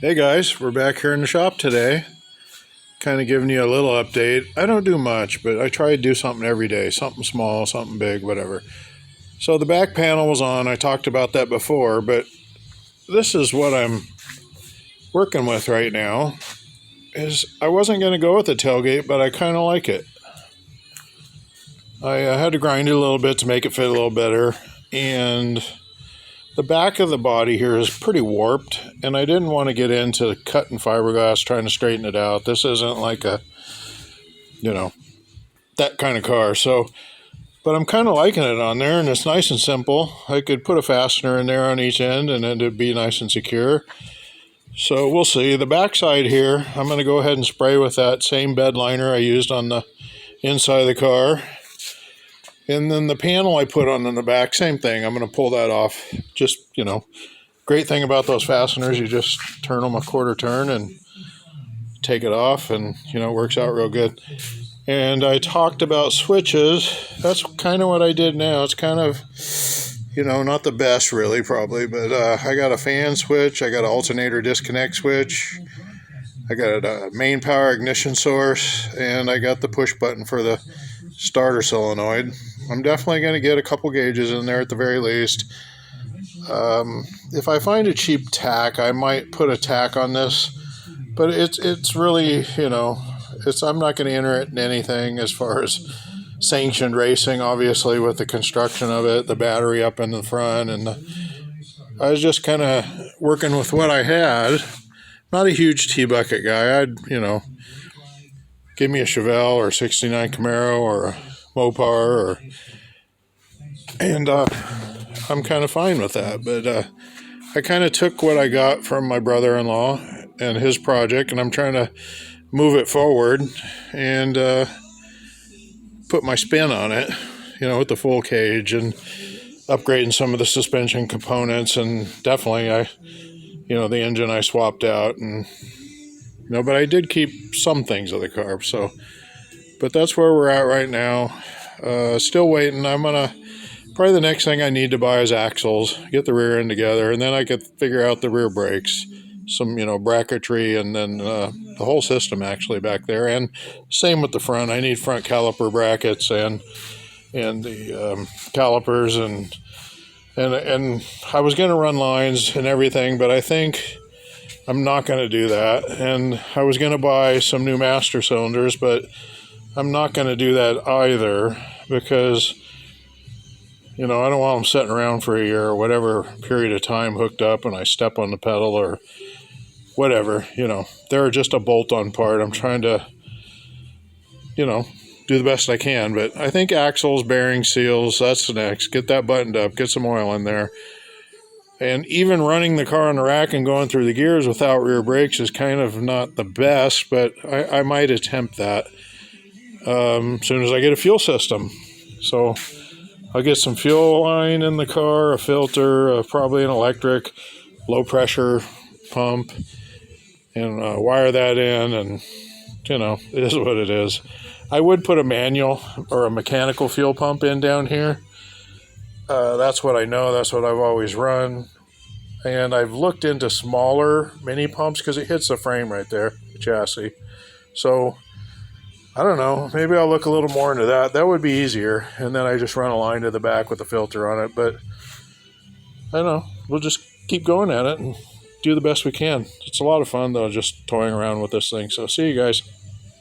Hey guys, we're back here in the shop today. Kind of giving you a little update. I don't do much, but I try to do something every day. Something small, something big, whatever. So the back panel was on. I talked about that before, but this is what I'm working with right now. Is I wasn't going to go with the tailgate, but I kind of like it. I had to grind it a little bit to make it fit a little better. And the back of the body here is pretty warped, and I didn't want to get into cutting fiberglass trying to straighten it out. This isn't like a, you know, that kind of car. So, but I'm kind of liking it on there, and it's nice and simple. I could put a fastener in there on each end, and it'd be nice and secure. So we'll see. The backside here, I'm going to go ahead and spray with that same bed liner I used on the inside of the car. And then the panel I put on in the back, same thing. I'm going to pull that off. Just, great thing about those fasteners, you just turn them a quarter turn and take it off, and, it works out real good. And I talked about switches. That's kind of what I did now. It's kind of, not the best really, probably, but I got a fan switch. I got an alternator disconnect switch. I got a main power ignition source, and I got the push button for the starter solenoid. I'm definitely going to get a couple gauges in there at the very least. If I find a cheap tack, I might put a tack on this, but it's really, I'm not going to enter it in anything as far as sanctioned racing, obviously, with the construction of it, the battery up in the front, and I was just kind of working with what I had. Not a huge T-bucket guy. I'd, give me a Chevelle or 69 Camaro or a Mopar, and I'm kind of fine with that. But I kind of took what I got from my brother-in-law and his project, and I'm trying to move it forward and put my spin on it, with the full cage and upgrading some of the suspension components. And definitely the engine I swapped out, and but I did keep some things of the car. So, but that's where we're at right now. Still waiting. Probably the next thing I need to buy is axles, get the rear end together, and then I could figure out the rear brakes, some, bracketry, and then the whole system actually back there. And same with the front. I need front caliper brackets and the calipers, and I was going to run lines and everything, but I think I'm not going to do that. And I was going to buy some new master cylinders, but I'm not going to do that either, because I don't want them sitting around for a year or whatever period of time hooked up and I step on the pedal or whatever. They're just a bolt-on part. I'm trying to do the best I can, but I think axles, bearings, seals, that's the next. Get that buttoned up, get some oil in there. And even running the car on the rack and going through the gears without rear brakes is kind of not the best, but I might attempt that as soon as I get a fuel system. So I'll get some fuel line in the car, a filter, probably an electric low pressure pump, and wire that in, and it is what it is. I would put a manual or a mechanical fuel pump in down here. That's what I know. That's what I've always run. And I've looked into smaller mini pumps because it hits the frame right there, the chassis. So I don't know. Maybe I'll look a little more into that. That would be easier. And then I just run a line to the back with a filter on it. But I don't know. We'll just keep going at it and do the best we can. It's a lot of fun, though, just toying around with this thing. So see you guys.